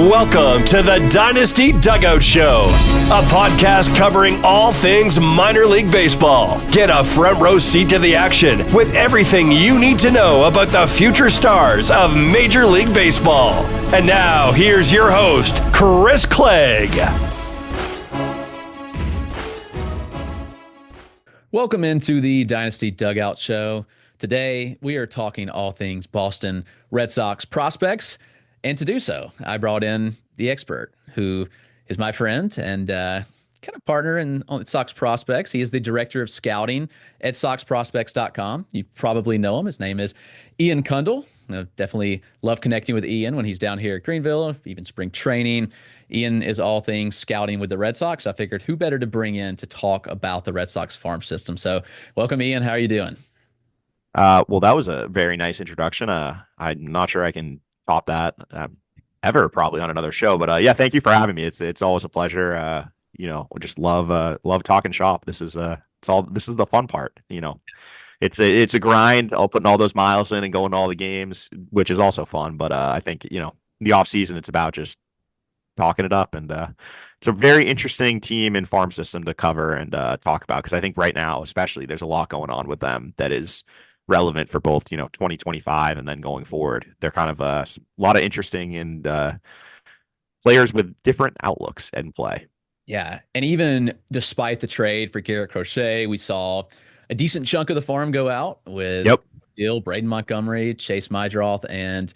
Welcome to the Dynasty Dugout Show, a podcast covering all things minor league baseball. Get a front row seat to the action with everything you need to know about the future stars of Major League Baseball. And now, here's your host, Chris Clegg. Welcome into the Dynasty Dugout Show. Today, we are talking all things Boston Red Sox prospects. And to do so, I brought in the expert, who is my friend and kind of partner on Sox Prospects. He is the director of scouting at SoxProspects.com. You probably know him. His name is Yoeilin Cundall. Definitely love connecting with Ian when he's down here at Greenville, even spring training. Ian is all things scouting with the Red Sox. I figured who better to bring in to talk about the Red Sox farm system. So welcome, Ian. How are you doing? Well, that was a very nice introduction. I'm not sure I can top that ever probably on another show, but yeah, thank you for having me. It's always a pleasure. Just love talking shop. This is the fun part. It's a grind. I'll put all those miles in and going to all the games, which is also fun. But I think the off season, it's about just talking it up, and it's a very interesting team and farm system to cover and talk about, because I think right now, especially, there's a lot going on with them that is relevant for both 2025 and then going forward. They're kind of a lot of interesting and players with different outlooks in play. Yeah, and even despite the trade for Garrett Crochet, we saw a decent chunk of the farm go out with Braden Montgomery, Chase Mydroth, and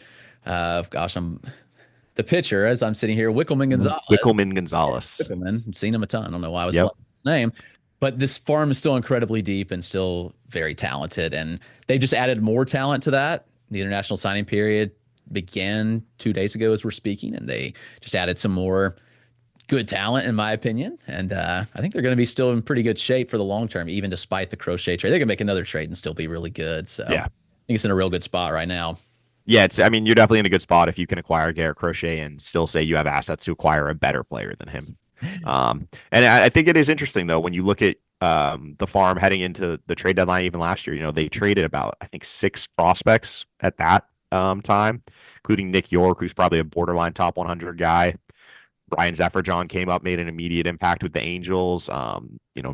the pitcher, as I'm sitting here, Wikelman Gonzalez. I've seen him a ton. I don't know why I was playing his name. But this farm is still incredibly deep and still very talented. And they've just added more talent to that. The international signing period began 2 days ago as we're speaking, and they just added some more good talent, in my opinion. And I think they're going to be still in pretty good shape for the long term, even despite the Crochet trade. They can make another trade and still be really good. So yeah, I think it's in a real good spot right now. Yeah, you're definitely in a good spot if you can acquire Garrett Crochet and still say you have assets to acquire a better player than him. And I think it is interesting, though, when you look at the farm heading into the trade deadline. Even last year, they traded about, I think, 6 prospects at that time, including Nick York, who's probably a borderline top 100 guy. Ryan Zefferjon came up, made an immediate impact with the Angels.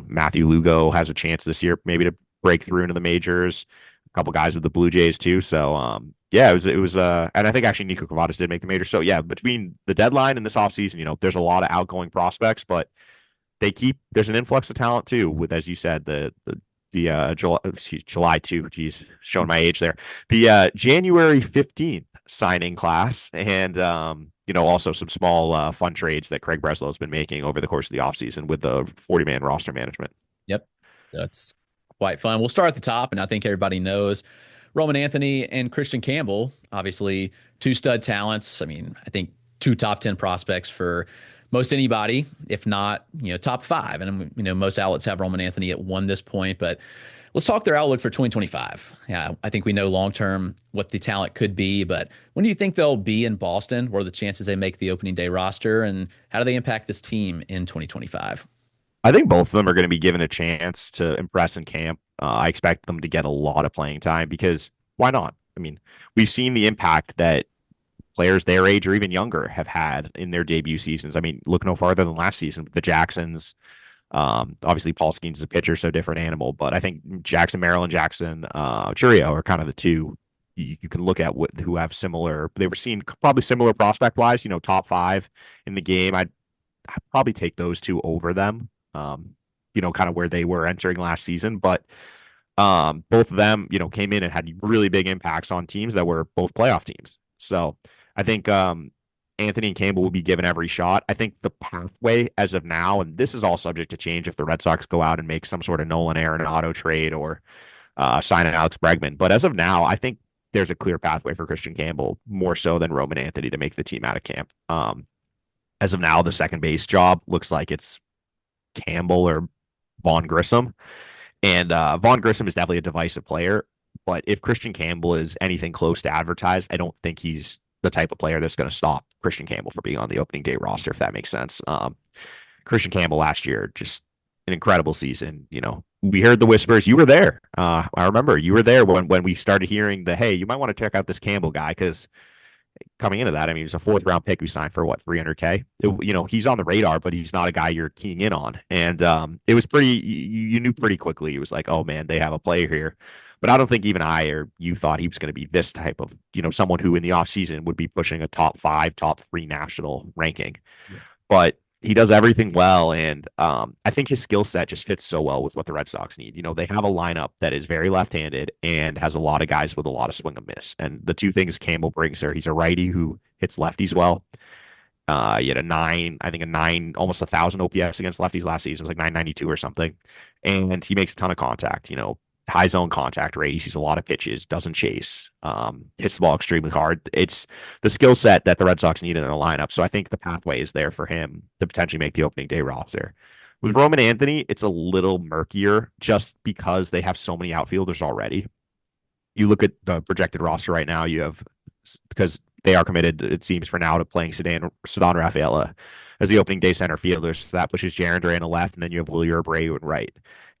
Matthew Lugo has a chance this year maybe to break through into the majors. A couple guys with the Blue Jays too. So yeah, it was and I think actually Nico Cavadas did make the major. So yeah, between the deadline and this offseason, there's a lot of outgoing prospects, but there's an influx of talent too, with, as you said, the July 2, geez, showing my age there. The January 15th signing class, and also some small fun trades that Craig Breslow's been making over the course of the offseason with the 40-man roster management. Yep. That's quite fun. We'll start at the top, and I think everybody knows Roman Anthony and Kristian Campbell, obviously 2 stud talents. I mean, I think 2 top 10 prospects for most anybody, if not, top 5. And, most outlets have Roman Anthony at 1 this point, but let's talk their outlook for 2025. Yeah, I think we know long-term what the talent could be, but when do you think they'll be in Boston? What are the chances they make the opening day roster, and how do they impact this team in 2025? I think both of them are going to be given a chance to impress in camp. I expect them to get a lot of playing time, because why not? I mean, we've seen the impact that players their age or even younger have had in their debut seasons. I mean, look no farther than last season, the Jacksons. Obviously, Paul Skeens is a pitcher, so different animal. But I think Jackson, Maryland, Jackson, Churio are kind of the 2 you can look at who have similar. They were seen probably similar prospect wise. Top 5 in the game. I'd probably take those 2 over them. Kind of where they were entering last season, but both of them, came in and had really big impacts on teams that were both playoff teams. So I think Anthony and Campbell will be given every shot. I think the pathway as of now, and this is all subject to change if the Red Sox go out and make some sort of Nolan Arenado trade or sign an Alex Bregman. But as of now, I think there's a clear pathway for Kristian Campbell, more so than Roman Anthony, to make the team out of camp. As of now, the second base job looks like it's Campbell or Vaughn Grissom. And Vaughn Grissom is definitely a divisive player. But if Kristian Campbell is anything close to advertised, I don't think he's the type of player that's going to stop Kristian Campbell from being on the opening day roster, if that makes sense. Kristian Campbell last year, just an incredible season. We heard the whispers. You were there. I remember you were there when we started hearing hey, you might want to check out this Campbell guy, because coming into that, I mean, he's a fourth round pick who signed for what, 300K. He's on the radar, but he's not a guy you're keying in on. And it was pretty, you knew pretty quickly. It was like, oh man, they have a player here. But I don't think even I or you thought he was going to be this type of, someone who in the offseason would be pushing a top 5, top 3 national ranking. Yeah. But he does everything well, and I think his skill set just fits so well with what the Red Sox need. They have a lineup that is very left-handed and has a lot of guys with a lot of swing and miss. And the two things Campbell brings there, he's a righty who hits lefties well. He had a 9, almost 1,000 OPS against lefties last season. It was like 992 or something. And he makes a ton of contact, high zone contact rate. He sees a lot of pitches, doesn't chase, hits the ball extremely hard. It's the skill set that the Red Sox need in their lineup. So I think the pathway is there for him to potentially make the opening day roster. With Roman Anthony, it's a little murkier just because they have so many outfielders already. You look at the projected roster right now, because they are committed, it seems, for now to playing Ceddanne Rafaela as the opening day center fielder. So that pushes Jarren Duran to left, and then you have Wilyer Abreu in right.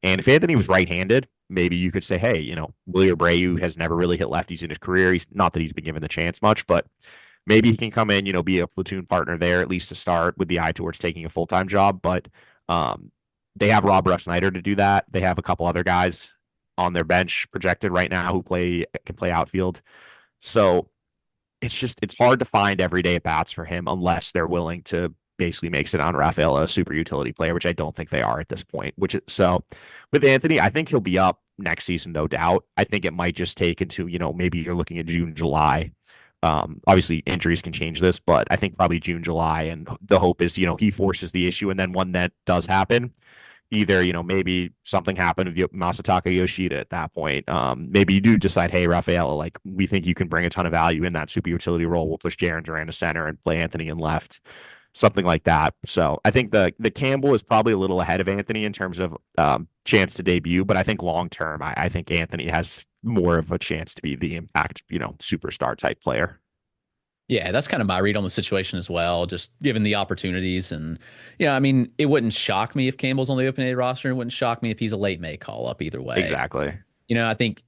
And if Anthony was right-handed, maybe you could say, hey, Wilyer Abreu has never really hit lefties in his career. He's not that he's been given the chance much, but maybe he can come in, be a platoon partner there, at least to start, with the eye towards taking a full-time job. But they have Rob Snyder to do that. They have a couple other guys on their bench projected right now who can play outfield. So it's hard to find everyday at-bats for him unless they're willing to basically makes it on Rafael a super utility player, which I don't think they are at this point. So with Anthony, I think he'll be up next season, no doubt. I think it might just take into, maybe you're looking at June, July. Obviously injuries can change this, but I think probably June, July. And the hope is, he forces the issue. And then when that does happen, either, maybe something happened with Masataka Yoshida at that point. Maybe you do decide, hey, Rafaela, like, we think you can bring a ton of value in that super utility role. We'll push Jarren Duran to center and play Anthony in left. Something like that. So I think the Campbell is probably a little ahead of Anthony in terms of chance to debut, but I think long term, I think Anthony has more of a chance to be the impact, superstar type player. Yeah, that's kind of my read on the situation as well, just given the opportunities. And, it wouldn't shock me if Campbell's on the opening day roster. It wouldn't shock me if he's a late May call up either way. Exactly. I think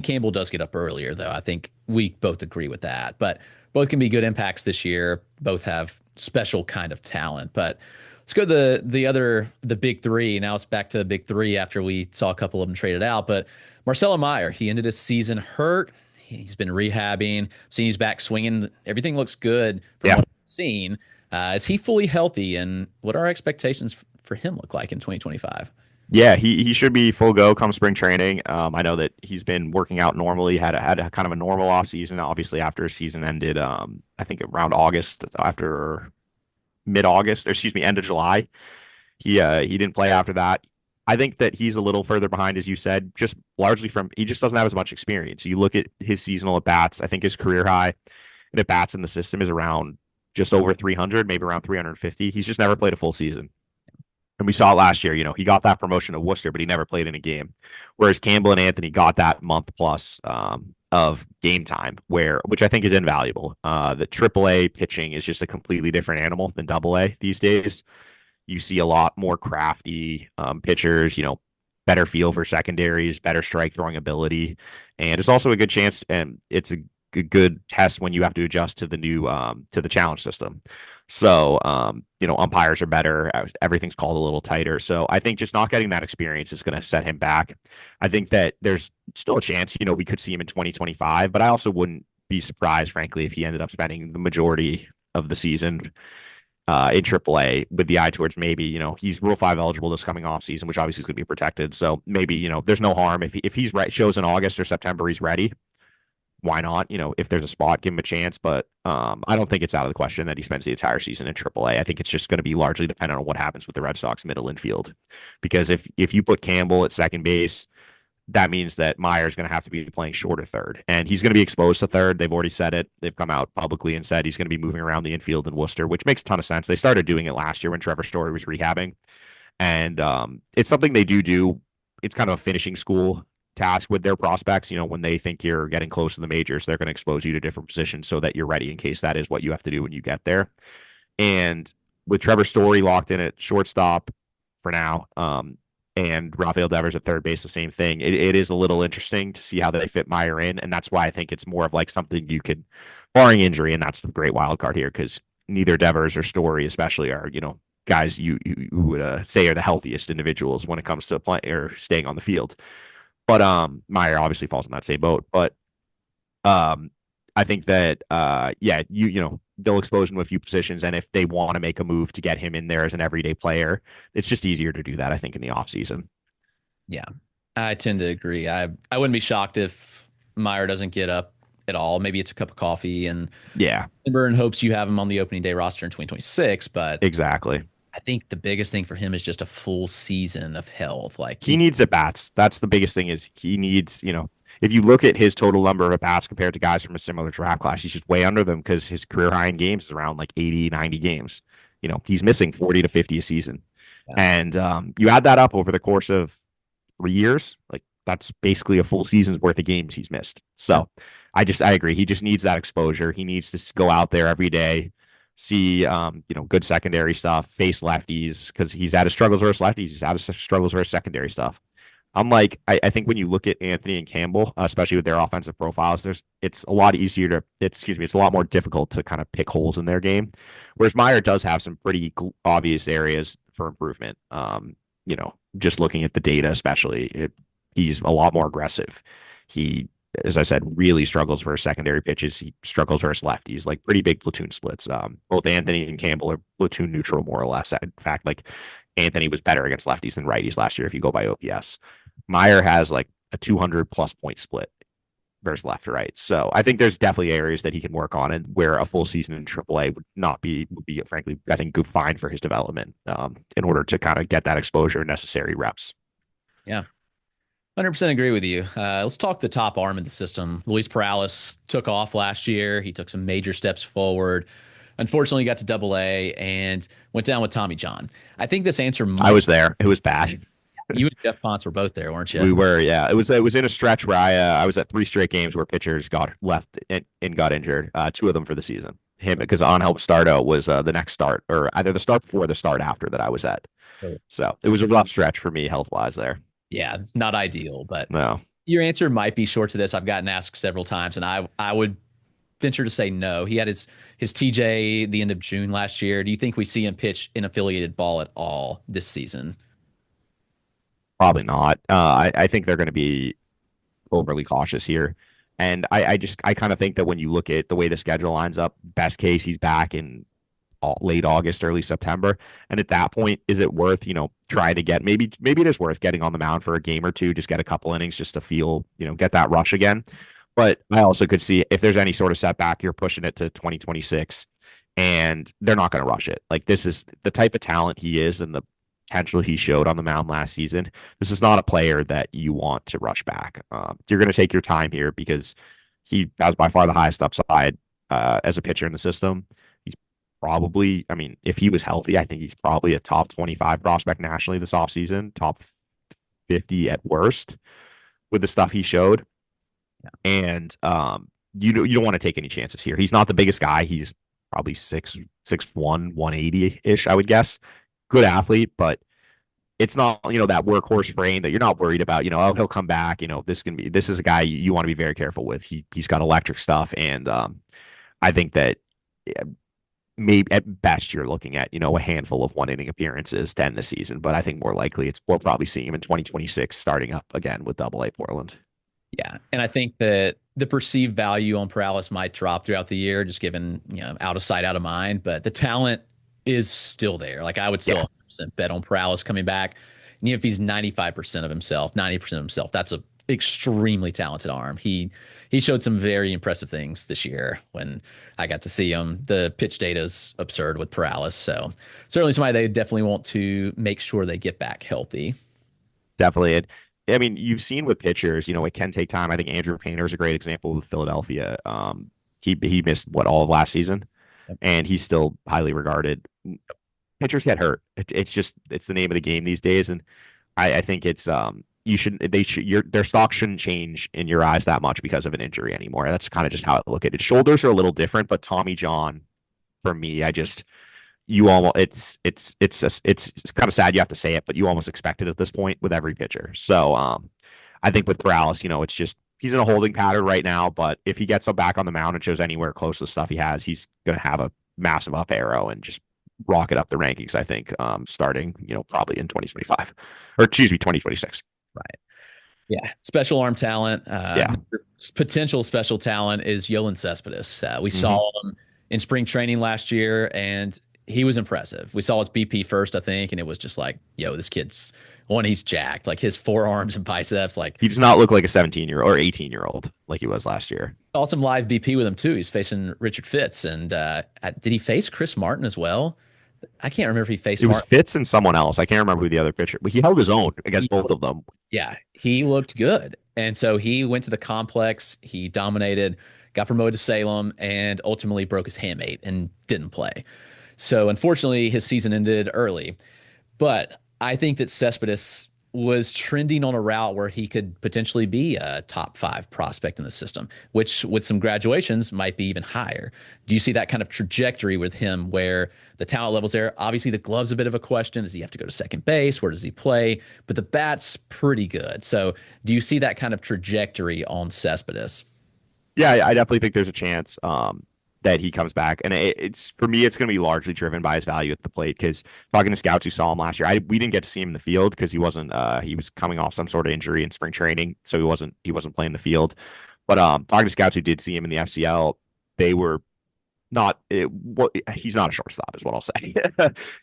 Campbell does get up earlier, though. I think we both agree with that. But both can be good impacts this year. Both have special kind of talent. But let's go to the big three. Now it's back to big three after we saw a couple of them traded out. But Marcelo Mayer, he ended his season hurt. He's been rehabbing. Seen he's back swinging. Everything looks good from what I've seen. Is he fully healthy? And what are our expectations for him look like in 2025? Yeah, he should be full go come spring training. I know that he's been working out normally, had a kind of a normal off season. Obviously, after his season ended, I think around August, after mid-August, or excuse me, end of July. He didn't play after that. I think that he's a little further behind, as you said, just largely he just doesn't have as much experience. You look at his seasonal at bats. I think his career high in at bats in the system is around just over 300, maybe around 350. He's just never played a full season. And we saw it last year, he got that promotion to Worcester, but he never played in a game. Whereas Campbell and Anthony got that month plus of game time, which I think is invaluable. The AAA pitching is just a completely different animal than AA these days. You see a lot more crafty pitchers, better feel for secondaries, better strike throwing ability. And it's also a good chance, and it's a good test when you have to adjust to the new to the challenge system. So, umpires are better. Everything's called a little tighter. So I think just not getting that experience is going to set him back. I think that there's still a chance, we could see him in 2025, but I also wouldn't be surprised, frankly, if he ended up spending the majority of the season in AAA with the eye towards maybe, he's Rule 5 eligible this coming off season, which obviously is going to be protected. So maybe, there's no harm if he's right, shows in August or September, he's ready. Why not? If there's a spot, give him a chance. But I don't think it's out of the question that he spends the entire season in AAA. I think it's just going to be largely dependent on what happens with the Red Sox middle infield. Because if you put Campbell at second base, that means that Mayer's going to have to be playing short or third. And he's going to be exposed to third. They've already said it. They've come out publicly and said he's going to be moving around the infield in Worcester, which makes a ton of sense. They started doing it last year when Trevor Story was rehabbing. And it's something they do. It's kind of a finishing school task with their prospects. When they think you're getting close to the majors, they're going to expose you to different positions so that you're ready in case that is what you have to do when you get there. And with Trevor Story locked in at shortstop for now, and Rafael Devers at third base, the same thing. It is a little interesting to see how they fit Mayer in, and that's why I think it's more of like something you could barring injury, and that's the great wild card here because neither Devers or Story, especially, are guys you would say are the healthiest individuals when it comes to playing or staying on the field. But Mayer obviously falls in that same boat. But um, I think that yeah, they'll expose him to a few positions, and if they want to make a move to get him in there as an everyday player, it's just easier to do that, I think, in the offseason. Yeah, I tend to agree. I wouldn't be shocked if Meyer doesn't get up at all. Maybe it's a cup of coffee and Yeah, in hopes you have him on the opening day roster in 2026. But exactly. I think the biggest thing for him is just a full season of health. Like He needs at bats. That's the biggest thing. Is he needs, if you look at his total number of at bats compared to guys from a similar draft class, he's just way under them because his career high in games is around like 80, 90 games. He's missing 40 to 50 a season. Yeah. And you add that up over the course of 3 years, like that's basically a full season's worth of games he's missed. So I agree. He just needs that exposure. He needs to go out there every day, see, good secondary stuff, face lefties, because he's had his struggles versus lefties. He's had his struggles versus secondary stuff. Unlike, I think when you look at Anthony and Campbell, especially with their offensive profiles, it's a lot easier to, it's a lot more difficult to kind of pick holes in their game. Whereas Meyer does have some pretty obvious areas for improvement. Just looking at the data, especially, he's a lot more aggressive. He, as I said, really struggles versus secondary pitches. He struggles versus lefties, like pretty big platoon splits. Both Anthony and Campbell are platoon neutral, more or less. In fact, like Anthony was better against lefties than righties last year if you go by OPS. Meyer has like a 200 plus point split versus left to right. So I think there's definitely areas that he can work on, and where a full season in AAA would be frankly, I think, good fine for his development in order to kind of get that exposure and necessary reps. Yeah. 100% agree with you. Let's talk the top arm in the system. Luis Perales took off last year. He took some major steps forward. Unfortunately, got to Double-A and went down with Tommy John. I think this answer I was there. It was bad. You and Jeff Ponce were both there, weren't you? We were, yeah. It was in a stretch where I was at 3 straight games where pitchers got left and got injured. 2 of them for the season. Him, because Angel Bastardo was the next start, or either the start before or the start after that I was at. So it was a rough stretch for me health wise there. Yeah, not ideal, but no. Your answer might be short to this. I've gotten asked several times, and I would venture to say no. He had his TJ the end of June last year. Do you think we see him pitch in affiliated ball at all this season? Probably not. I think they're going to be overly cautious here. And I kind of think that when you look at the way the schedule lines up, best case, he's back in late August, early September. And at that point, is it worth, trying to get, maybe it is worth getting on the mound for a game or two, just get a couple innings just to feel, get that rush again. But I also could see if there's any sort of setback, you're pushing it to 2026 and they're not going to rush it. Like, this is the type of talent he is and the potential he showed on the mound last season. This is not a player that you want to rush back. You're going to take your time here because he has by far the highest upside as a pitcher in the system. He's probably, if he was healthy, I think he's probably a top 25 prospect nationally this offseason, top 50 at worst with the stuff he showed. Yeah. And you don't want to take any chances here. He's not the biggest guy. He's probably 6'1", 180-ish, I would guess. Good athlete, but it's not, that workhorse frame that you're not worried about, he'll come back, this is a guy you want to be very careful with. He's got electric stuff. And I think that maybe at best you're looking at, a handful of 1 inning appearances to end the season. But I think more likely we'll probably see him in 2026 starting up again with Double-A Portland. Yeah. And I think that the perceived value on Perales might drop throughout the year, just given, out of sight, out of mind, but the talent is still there. Like, I would still 100% bet on Perales coming back. And even if he's 95% of himself, 90% of himself, that's a extremely talented arm. He showed some very impressive things this year when I got to see him. The pitch data is absurd with Perales. So certainly somebody they definitely want to make sure they get back healthy. Definitely. You've seen with pitchers, it can take time. I think Andrew Painter is a great example with Philadelphia. He missed all of last season, and he's still highly regarded. Pitchers get hurt. It's the name of the game these days, and I think it's their stock shouldn't change in your eyes that much because of an injury anymore. That's kind of just how I look at it. Shoulders are a little different, but Tommy John, for me, it's kind of sad you have to say it, but you almost expect it at this point with every pitcher. So I think with Perales, it's just he's in a holding pattern right now, but if he gets him back on the mound and shows anywhere close to the stuff he has, he's going to have a massive up arrow and just rocket up the rankings, I think, starting, probably in 2025 or excuse me, 2026. Right. Yeah. Special arm talent. Yeah. Potential special talent is Yoeilin Cespedes. We saw him in spring training last year, and he was impressive. We saw his BP first, I think, and it was just like, yo, this kid's he's jacked. Like his forearms and biceps, like he does not look like a 17-year-old or 18-year-old like he was last year. Saw some live BP with him too. He's facing Richard Fitz, and did he face Chris Martin as well? I can't remember if he faced. It was Fitz and someone else. I can't remember who the other pitcher, but he held his own against both of them. Yeah, he looked good, and so he went to the complex. He dominated, got promoted to Salem, and ultimately broke his hamate and didn't play. So unfortunately, his season ended early. But I think that Cespedes was trending on a route where he could potentially be a top 5 prospect in the system, which with some graduations might be even higher. Do you see that kind of trajectory with him where the talent level's there? Obviously, the glove's a bit of a question. Does he have to go to second base? Where does he play? But the bat's pretty good. So do you see that kind of trajectory on Cespedes? Yeah, I definitely think there's a chance that he comes back. And it's for me, it's going to be largely driven by his value at the plate, because talking to scouts who saw him last year, we didn't get to see him in the field because he was coming off some sort of injury in spring training. So he wasn't playing the field. But talking to scouts who did see him in the FCL, they were he's not a shortstop is what I'll say.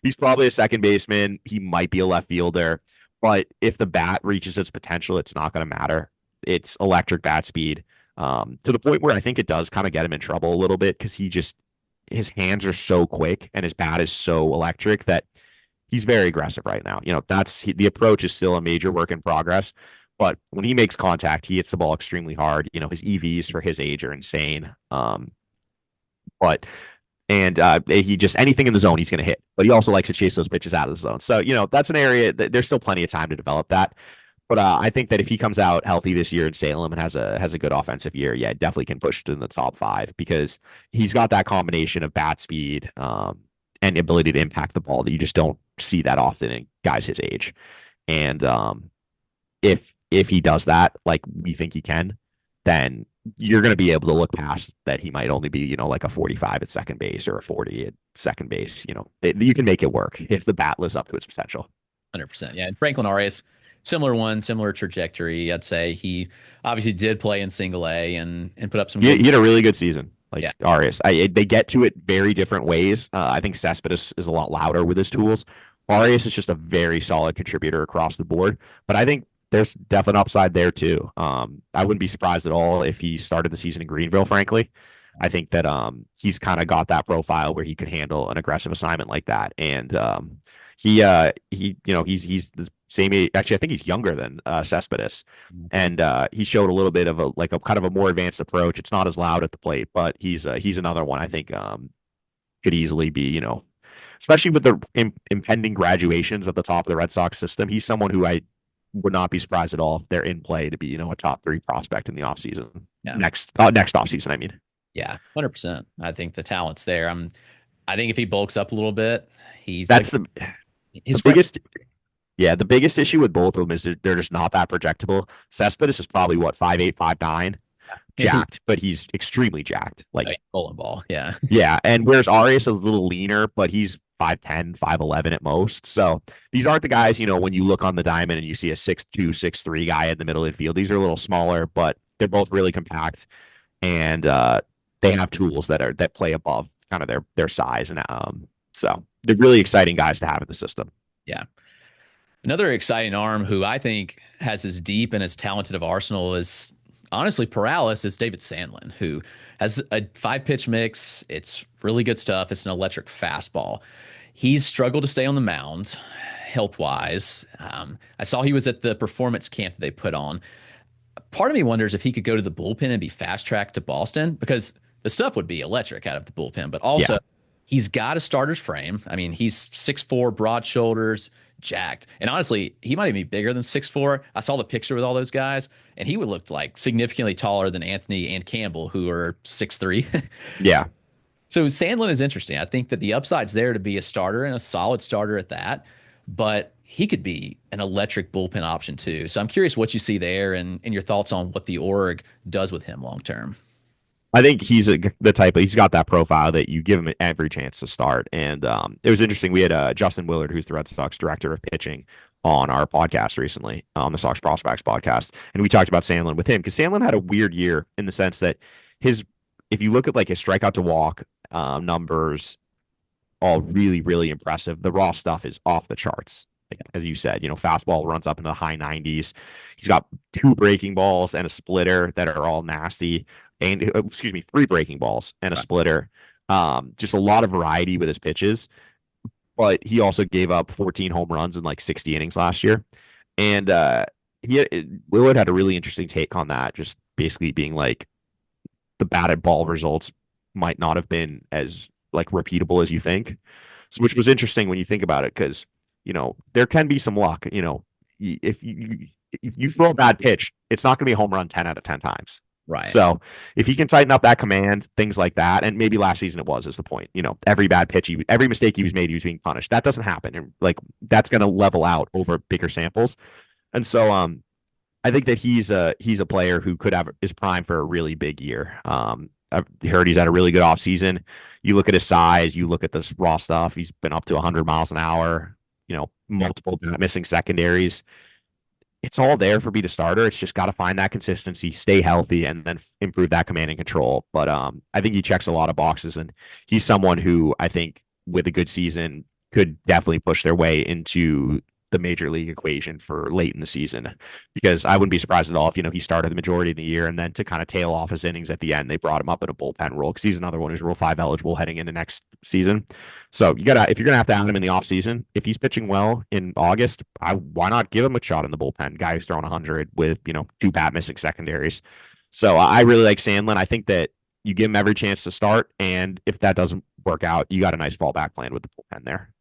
He's probably a second baseman. He might be a left fielder, but if the bat reaches its potential, it's not going to matter. It's electric bat speed. To the point where I think it does kind of get him in trouble a little bit, because his hands are so quick and his bat is so electric that he's very aggressive right now. The approach is still a major work in progress, but when he makes contact, he hits the ball extremely hard. His EVs for his age are insane. He just anything in the zone he's going to hit, but he also likes to chase those pitches out of the zone. So, that's an area that there's still plenty of time to develop that. But I think that if he comes out healthy this year in Salem and has a good offensive year, yeah, definitely can push to the top 5, because he's got that combination of bat speed and the ability to impact the ball that you just don't see that often in guys his age. And if he does that, like we think he can, then you're going to be able to look past that he might only be, like a 45 at second base or a 40 at second base. You can make it work if the bat lives up to its potential. 100%. Yeah. And Franklin Arias, similar trajectory. I'd say he obviously did play in single A and put up some. He had a really good season. Arias, they get to it very different ways. I think Cespedes is a lot louder with his tools. Arias is just a very solid contributor across the board, but I think there's definite upside there too. I wouldn't be surprised at all if he started the season in Greenville, frankly. I think that he's kind of got that profile where he could handle an aggressive assignment like that. And he's the same age. Actually, I think he's younger than Cespedes, and he showed a little bit of a kind of a more advanced approach. It's not as loud at the plate, but he's another one I think could easily be, especially with the impending graduations at the top of the Red Sox system. He's someone who I would not be surprised at all if they're in play to be, a top 3 prospect in the offseason. Yeah. Next offseason, I mean. Yeah, 100%. I think the talent's there. I think if he bulks up a little bit, the biggest issue with both of them is that they're just not that projectable. Cespedes is probably 5'8", 5'9", jacked, but he's extremely jacked. Like bowling ball. Yeah. Yeah. And whereas Arias is a little leaner, but he's 5'10", 5'11" at most. So these aren't the guys, when you look on the diamond and you see a 6'2", 6'3" guy in the middle of the field. These are a little smaller, but they're both really compact, and they have tools that play above kind of their size. And so they're really exciting guys to have in the system. Yeah. Another exciting arm who I think has as deep and as talented of arsenal is honestly Perales is David Sandlin, who has a 5-pitch mix. It's really good stuff. It's an electric fastball. He's struggled to stay on the mound health-wise. I saw he was at the performance camp that they put on. Part of me wonders if he could go to the bullpen and be fast-tracked to Boston, because the stuff would be electric out of the bullpen, but also he's got a starter's frame. I mean, he's 6'4", broad shoulders, jacked. And honestly, he might even be bigger than 6'4". I saw the picture with all those guys, and he would look like significantly taller than Anthony and Campbell, who are 6'3". Yeah. So Sandlin is interesting. I think that the upside's there to be a starter and a solid starter at that. But he could be an electric bullpen option too. So I'm curious what you see there and your thoughts on what the org does with him long term. I think he's the type of, he's got that profile that you give him every chance to start. And it was interesting. We had Justin Willard, who's the Red Sox director of pitching, on our podcast recently, on the Sox Prospects podcast. And we talked about Sandlin with him because Sandlin had a weird year in the sense that if you look at like his strikeout to walk numbers, all really, really impressive. The raw stuff is off the charts. Like, as you said, fastball runs up into the high 90s. He's got 2 breaking balls and a splitter that are all nasty. And excuse me, 3 breaking balls and a splitter. Just a lot of variety with his pitches. But he also gave up 14 home runs in like 60 innings last year. And Willard had a really interesting take on that, just basically being like the batted ball results might not have been as like repeatable as you think. So, which was interesting when you think about it, because there can be some luck. If you throw a bad pitch, it's not going to be a home run 10 out of 10 times. Right. So if he can tighten up that command, things like that, and maybe last season is the point. Every bad pitch, every mistake he was made, he was being punished. That doesn't happen, and like that's going to level out over bigger samples. And so, I think that he's a player who is primed for a really big year. I've heard he's had a really good offseason. You look at his size, you look at this raw stuff. He's been up to 100 miles an hour. Multiple missing secondaries. It's all there for being a starter. It's just got to find that consistency, stay healthy, and then improve that command and control. But I think he checks a lot of boxes, and he's someone who I think with a good season could definitely push their way into the major league equation for late in the season, because I wouldn't be surprised at all if he started the majority of the year, and then to kind of tail off his innings at the end, they brought him up in a bullpen role, because he's another one who's Rule 5 eligible heading into next season. So if you're gonna have to add him in the offseason, if he's pitching well in August, why not give him a shot in the bullpen? Guy who's throwing 100 with 2 bad missing secondaries. So I really like Sandlin. I think that you give him every chance to start, and if that doesn't work out, you got a nice fallback plan with the bullpen there.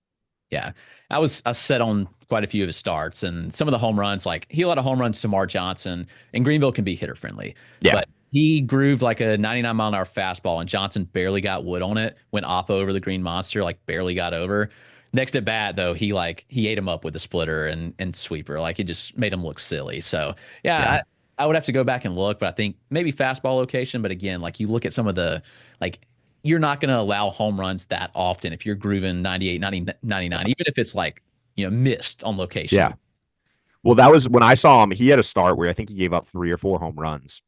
Yeah, I set on quite a few of his starts, and some of the home runs, like he allowed a home run to Mar Johnson, and Greenville can be hitter friendly. Yeah. But he grooved like a 99 mile an hour fastball, and Johnson barely got wood on it. Went oppo over the green monster, like barely got over. Next at bat, though, he ate him up with a splitter and sweeper. Like, it just made him look silly. So yeah. I would have to go back and look, but I think maybe fastball location. But again, like you look at some of the you're not going to allow home runs that often if you're grooving 98, 90, 99, even if it's missed on location. Yeah. Well, that was when I saw him. He had a start where I think he gave up 3 or 4 home runs,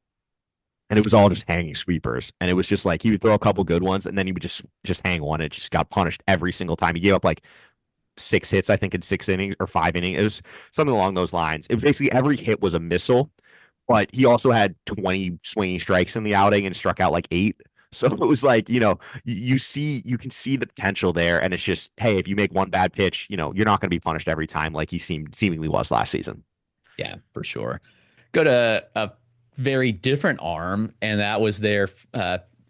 and it was all just hanging sweepers. And it was just like he would throw a couple good ones, and then he would just hang one. It just got punished every single time. He gave up like 6 hits, I think, in 6 innings or 5 innings. It was something along those lines. It was basically every hit was a missile, but he also had 20 swinging strikes in the outing and struck out like 8. So it was like, you can see the potential there. And it's just, hey, if you make one bad pitch, you're not going to be punished every time like he seemingly was last season. Yeah, for sure. Go to a very different arm, and that was their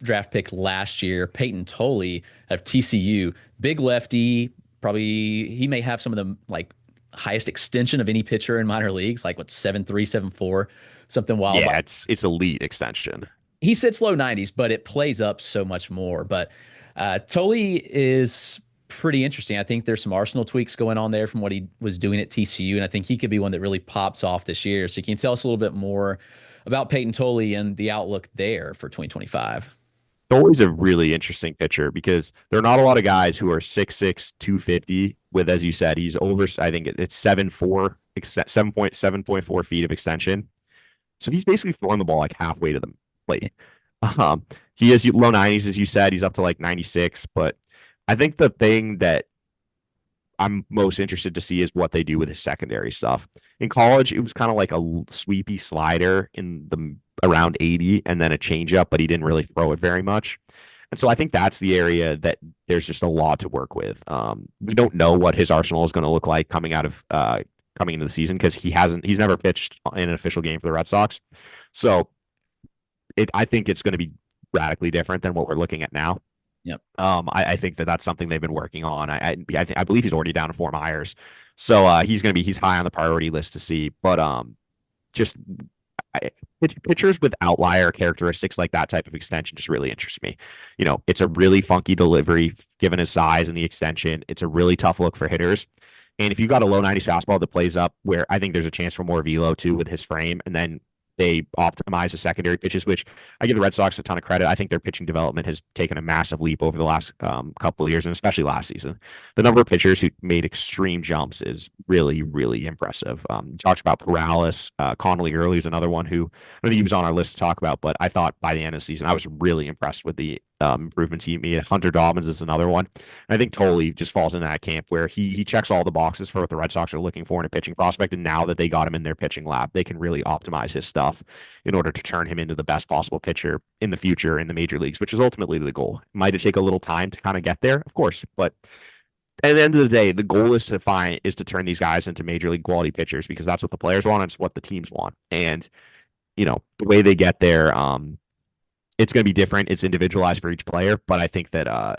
draft pick last year, Payton Tolle of TCU. Big lefty, probably he may have some of the highest extension of any pitcher in minor leagues, like 7'3", 7'4", something wild. Yeah, it's elite extension. He sits low 90s, but it plays up so much more. But Tolle is pretty interesting. I think there's some arsenal tweaks going on there from what he was doing at TCU, and I think he could be one that really pops off this year. So can you tell us a little bit more about Payton Tolle and the outlook there for 2025? Tolle's a really interesting pitcher because there are not a lot of guys who are 6'6", 250 with, as you said, he's over, I think it's 7.4 feet of extension. So he's basically throwing the ball like halfway to the plate. He is low 90s, as you said. He's up to like 96. But I think the thing that I'm most interested to see is what they do with his secondary stuff. In college, it was kind of like a sweepy slider in the around 80 and then a changeup, but he didn't really throw it very much. And so I think that's the area that there's just a lot to work with. We don't know what his arsenal is going to look like coming into the season because he's never pitched in an official game for the Red Sox. So I think it's going to be radically different than what we're looking at now. Yep. I think that's something they've been working on. I believe he's already down to 4 Myers. So he's high on the priority list to see, but pitchers with outlier characteristics like that type of extension just really interests me. It's a really funky delivery given his size and the extension. It's a really tough look for hitters. And if you got a low 90s fastball that plays up, where I think there's a chance for more velo too with his frame, and then they optimize the secondary pitches, which I give the Red Sox a ton of credit. I think their pitching development has taken a massive leap over the last couple of years, and especially last season. The number of pitchers who made extreme jumps is really, really impressive. Talked about Perales. Connolly early is another one who I don't think he was on our list to talk about, but I thought by the end of the season, I was really impressed with the improvements he made. Hunter Dobbins is another one. And I think Tolle just falls in that camp where he checks all the boxes for what the Red Sox are looking for in a pitching prospect. And now that they got him in their pitching lab, they can really optimize his stuff in order to turn him into the best possible pitcher in the future in the major leagues, which is ultimately the goal. It might take a little time to kind of get there, of course, but at the end of the day, the goal is to turn these guys into major league quality pitchers, because that's what the players want and it's what the teams want. And the way they get there, it's going to be different. It's individualized for each player, but I think that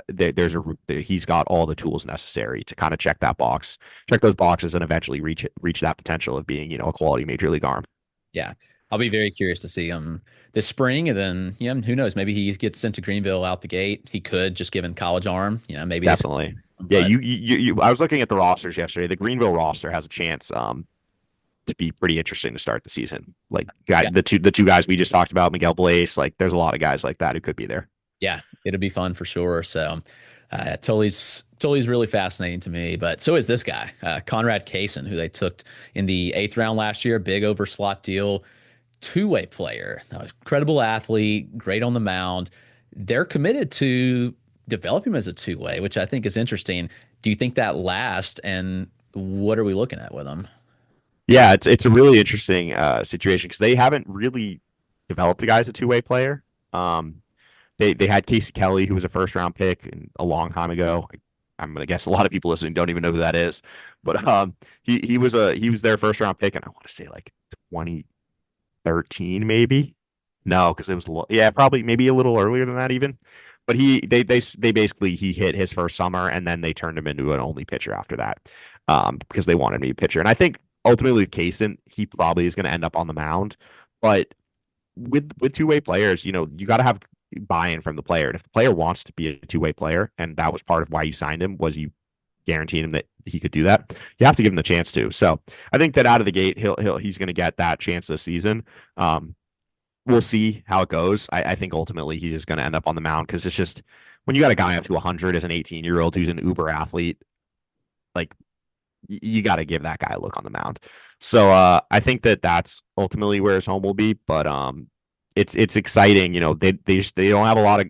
he's got all the tools necessary to kind of check those boxes, and eventually reach that potential of being a quality major league arm. Yeah, I'll be very curious to see him this spring, and then who knows? Maybe he gets sent to Greenville out the gate. He could, just given college arm. Maybe definitely. Yeah, you. I was looking at the rosters yesterday. The Greenville roster has a chance to be pretty interesting to start the season. The two guys we just talked about, Miguel Blaze, there's a lot of guys like that who could be there. Yeah, it'll be fun for sure. So Tolle's really fascinating to me, but so is this guy, Conrad Cason, who they took in the 8th round last year, big over slot deal, two-way player, incredible athlete, great on the mound. They're committed to develop him as a two-way, which I think is interesting. Do you think that lasts, and what are we looking at with him? Yeah, it's a really interesting situation, because they haven't really developed a guy as a two-way player. They had Casey Kelly, who was a first-round pick a long time ago. I'm gonna guess a lot of people listening don't even know who that is, but he was their first-round pick, and I want to say 2013 maybe. No, because it was probably maybe a little earlier than that even. But they basically he hit his first summer, and then they turned him into an only pitcher after that, because they wanted me a pitcher. And I think ultimately with Cason, he probably is going to end up on the mound. But with two-way players, you got to have buy-in from the player. And if the player wants to be a two-way player, and that was part of why you signed him, was you guaranteed him that he could do that, you have to give him the chance to. So I think that out of the gate, he's going to get that chance this season. We'll see how it goes. I think ultimately he is going to end up on the mound, because it's just when you got a guy up to 100 as an 18-year-old who's an uber athlete, you got to give that guy a look on the mound. So I think that that's ultimately where his home will be. But it's exciting. They don't have a lot of.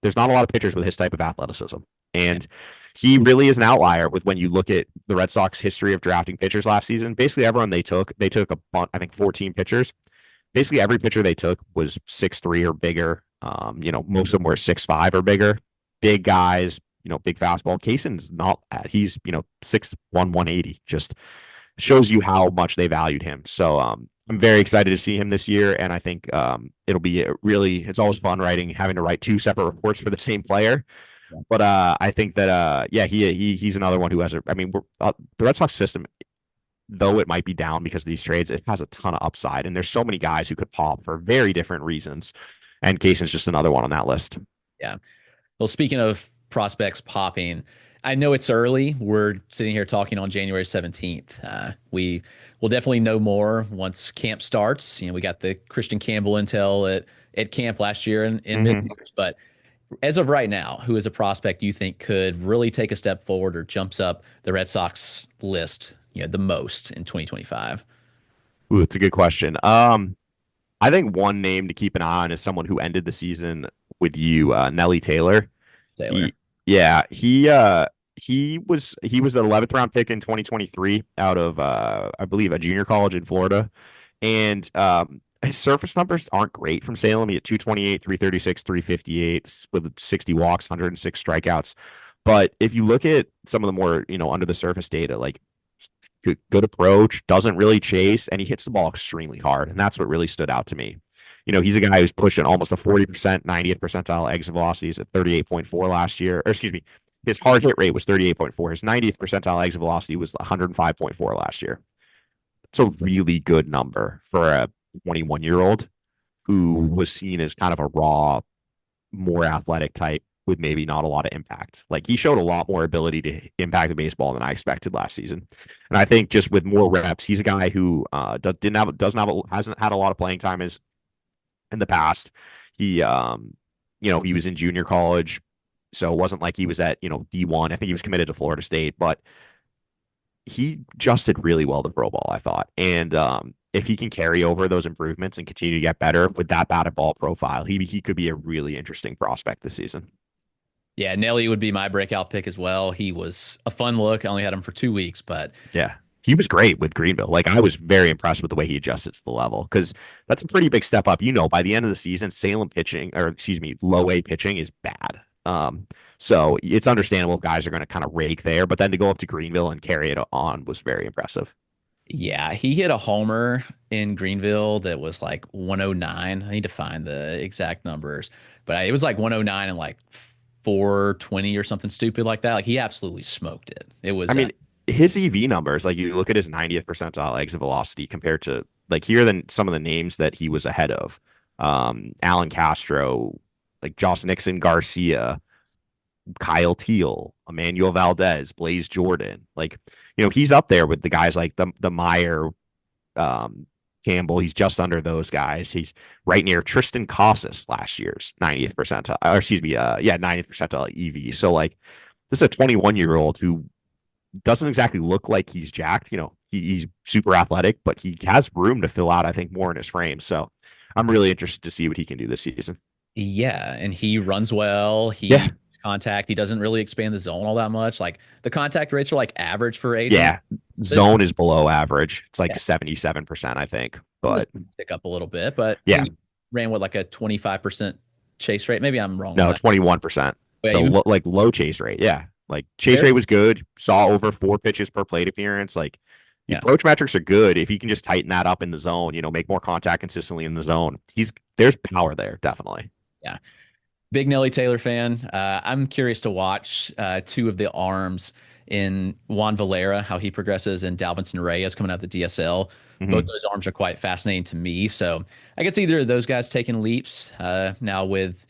There's not a lot of pitchers with his type of athleticism, and he really is an outlier. When you look at the Red Sox history of drafting pitchers last season, basically everyone they took a bunch, I think 14 pitchers. Basically every pitcher they took was 6'3" or bigger. Most of them were 6'5" or bigger. Big guys, big fastball. Cason's not that. He's, 6'1", 180. Just shows you how much they valued him. So I'm very excited to see him this year, and I think it'll be it's always fun having to write two separate reports for the same player. Yeah. But I think that he's another one who has the Red Sox system, though it might be down because of these trades, it has a ton of upside, and there's so many guys who could pop for very different reasons, and Cason's just another one on that list. Yeah. Well, speaking of prospects popping, I know it's early. We're sitting here talking on January 17th. We will definitely know more once camp starts. We got the Kristian Campbell intel at camp last year in mid-years, but as of right now, who is a prospect you think could really take a step forward or jumps up the Red Sox list the most in 2025? Ooh, it's a good question. I think one name to keep an eye on is someone who ended the season with you, Nelly Taylor. He was the 11th round pick in 2023 out of I believe a junior college in Florida, and his surface numbers aren't great from Salem. He had 228, 336, 358 with 60 walks, 106 strikeouts. But if you look at some of the more under the surface data, good approach, doesn't really chase, and he hits the ball extremely hard. And that's what really stood out to me. He's a guy who's pushing almost a 40%, 90th percentile exit velocities at 38.4 last year. Or excuse me, his hard hit rate was 38.4. His 90th percentile exit velocity was 105.4 last year. It's a really good number for a 21-year-old who was seen as kind of a raw, more athletic type with maybe not a lot of impact. Like he showed a lot more ability to impact the baseball than I expected last season. And I think just with more reps, he's a guy who hasn't had a lot of playing time as in the past. He he was in junior college, so it wasn't like he was at, D1. I think he was committed to Florida State, but he adjusted really well to pro ball, I thought. And if he can carry over those improvements and continue to get better with that batted ball profile, he could be a really interesting prospect this season. Yeah, Nelly would be my breakout pick as well. He was a fun look. I only had him for 2 weeks, but yeah, he was great with Greenville. Like I was very impressed with the way he adjusted to the level, because that's a pretty big step up. By the end of the season, Salem pitching, or excuse me, low A pitching is bad. So it's understandable if guys are going to kind of rake there, but then to go up to Greenville and carry it on was very impressive. yeah, he hit a homer in Greenville that was like 109. I need to find the exact numbers, but it was like 109 and like 420 or something stupid like that. Like he absolutely smoked it. It was, his EV numbers, like you look at his 90th percentile exit velocity compared to like here than some of the names that he was ahead of. Alan Castro, like Josh Nixon Garcia, Kyle Teal, Emmanuel Valdez, Blaze Jordan. Like, he's up there with the guys like the Mayer, Campbell. He's just under those guys. He's right near Tristan Casas last year's 90th percentile, or excuse me, 90th percentile EV. So like, this is a 21-year-old who doesn't exactly look like he's jacked. He's super athletic, but he has room to fill out, I think, more in his frame. So I'm really interested to see what he can do this season. yeah, and he runs well. Contact. He doesn't really expand the zone all that much. Like the contact rates are like average for age. Yeah, zone is below average. It's like 77%, I think. But tick up a little bit. But yeah, he ran with like a 25% chase rate. Maybe I'm wrong. No, 21%. So like low chase rate. Yeah, like chase rate was good. Saw over 4 pitches per plate appearance. Like the approach metrics are good. If he can just tighten that up in the zone, make more contact consistently in the zone, there's power there, definitely. Yeah. Big Nelly Taylor fan. I'm curious to watch 2 of the arms in Juan Valera, how he progresses, and Dalvinson Reyes coming out the DSL. Mm-hmm. Both those arms are quite fascinating to me. So I guess either of those guys taking leaps now with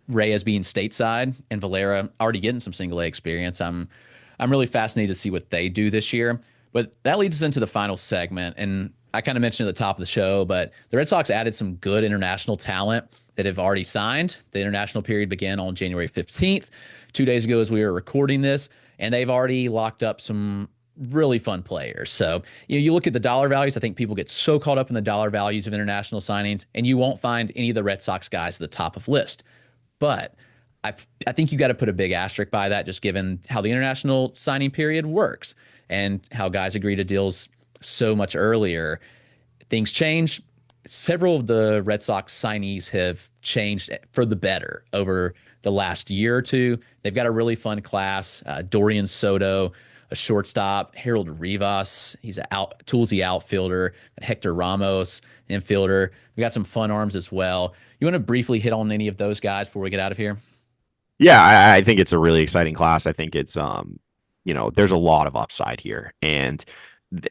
Reyes being stateside and Valera already getting some single A experience. I'm really fascinated to see what they do this year. But that leads us into the final segment. And I kind of mentioned at the top of the show, but the Red Sox added some good international talent that have already signed. The international period began on January 15th, 2 days ago as we were recording this, and they've already locked up some really fun players. So you look at the dollar values. I think people get so caught up in the dollar values of international signings, and you won't find any of the Red Sox guys at the top of list. But I think you got to put a big asterisk by that, just given how the international signing period works and how guys agree to deals so much earlier. Things change. Several of the Red Sox signees have changed for the better over the last year or two. They've got a really fun class. Dorian Soto, a shortstop. Harold Rivas, he's a toolsy outfielder. Hector Ramos, infielder. We got some fun arms as well. You want to briefly hit on any of those guys before we get out of here? Yeah, I think it's a really exciting class. I think it's, there's a lot of upside here. And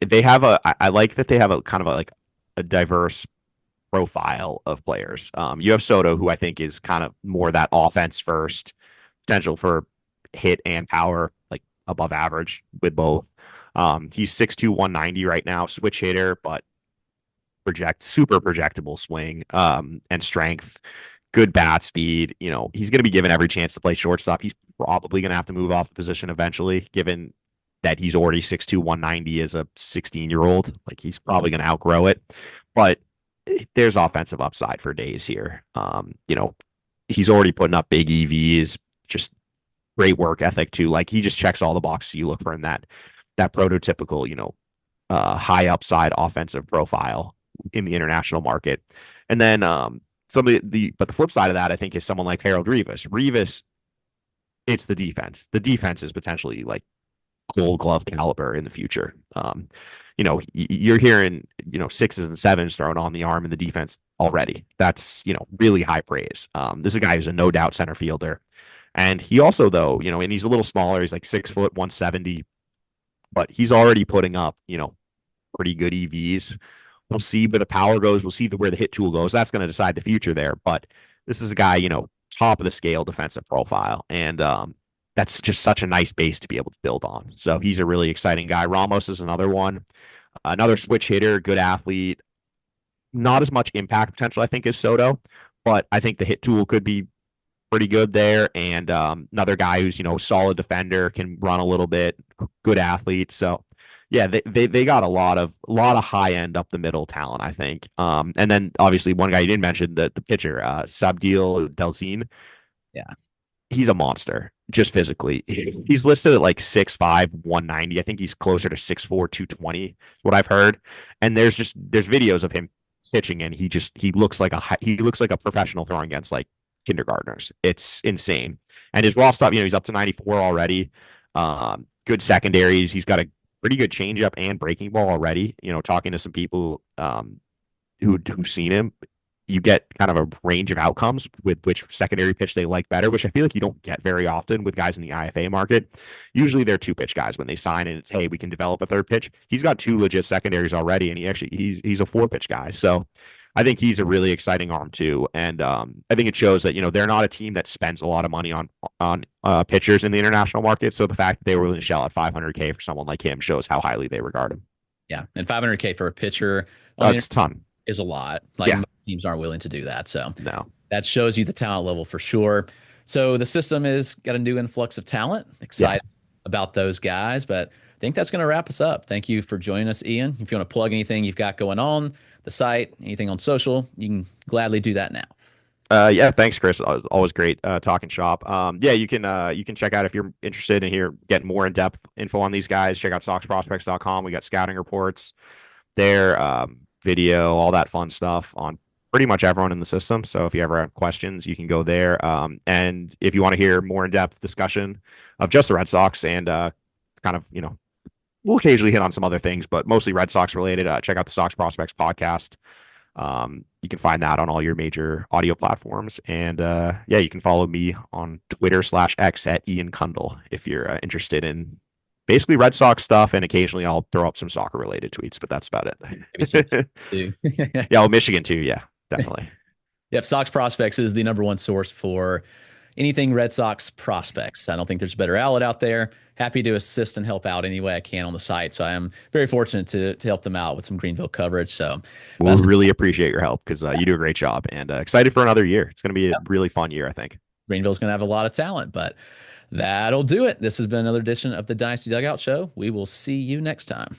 they have I like that they have a kind of a diverse profile of players. You have Soto, who I think is kind of more that offense first, potential for hit and power, like above average with both. He's 6'2", 190 right now, switch hitter, but super projectable swing, and strength, good bat speed. He's going to be given every chance to play shortstop. He's probably going to have to move off the position eventually, given that he's already 6'2", 190 as a 16-year-old. Like he's probably going to outgrow it, but there's offensive upside for days here. He's already putting up big EVs, just great work ethic too. Like he just checks all the boxes you look for in that prototypical, high upside offensive profile in the international market. And then but the flip side of that, I think, is someone like Harold Rivas. It's the defense. The defense is potentially like Gold Glove caliber in the future. You're hearing, 6s and 7s thrown on the arm in the defense already. That's, really high praise. This is a guy who's a no doubt center fielder. And he also, though, and he's a little smaller. He's like 6 foot, 170, but he's already putting up, pretty good EVs. We'll see where the power goes. We'll see where the hit tool goes. That's going to decide the future there. But this is a guy, top of the scale defensive profile. And that's just such a nice base to be able to build on. So he's a really exciting guy. Ramos is another one, another switch hitter, good athlete. Not as much impact potential, I think, as Soto, but I think the hit tool could be pretty good there. And another guy who's, solid defender, can run a little bit, good athlete. So yeah, they got a lot of high end up the middle talent, I think. And then obviously one guy you didn't mention, the pitcher, Sabdiel Delzine. Yeah. He's a monster just physically. He's listed at like 6'5", 190. I think he's closer to 6'4", 220 is what I've heard. And there's videos of him pitching, and he looks like a professional throwing against like kindergartners. It's insane. And his raw stuff, he's up to 94 already. Good secondaries. He's got a pretty good changeup and breaking ball already. Talking to some people who've seen him, you get kind of a range of outcomes with which secondary pitch they like better, which I feel like you don't get very often with guys in the IFA market. Usually they're two pitch guys when they sign, and it's, hey, we can develop a third pitch. He's got two legit secondaries already, and he's a four pitch guy. So I think he's a really exciting arm too. And I think it shows that, they're not a team that spends a lot of money on pitchers in the international market. So the fact that they were willing to shell out $500K for someone like him shows how highly they regard him. Yeah. And $500K for a pitcher. That's a ton. Is a lot. Like, yeah. Teams aren't willing to do that. So no, that shows you the talent level for sure. So the system is got a new influx of talent. Excited about those guys, but I think that's going to wrap us up. Thank you for joining us, Ian. If you want to plug anything you've got going on, the site, anything on social, you can gladly do that now. Yeah, thanks, Chris. Always great talking shop. Yeah, you can check out if you're interested in getting more in-depth info on these guys. Check out SoxProspects.com. We got scouting reports there, video, all that fun stuff on pretty much everyone in the system. So if you ever have questions, you can go there. And if you want to hear more in-depth discussion of just the Red Sox and kind of, we'll occasionally hit on some other things, but mostly Red Sox related, check out the Sox Prospects podcast. You can find that on all your major audio platforms. And yeah, you can follow me on Twitter/X at Ian Cundall if you're interested in basically Red Sox stuff, and occasionally I'll throw up some soccer related tweets, but that's about it. Yeah, well, Michigan too. Yeah, definitely. Yep. Sox Prospects is the #1 source for anything Red Sox prospects. I don't think there's a better outlet out there. Happy to assist and help out any way I can on the site. So I am very fortunate to help them out with some Greenville coverage. So we'll really appreciate your help because you do a great job, and excited for another year. It's going to be a really fun year, I think. Greenville's going to have a lot of talent, but that'll do it. This has been another edition of the Dynasty Dugout Show. We will see you next time.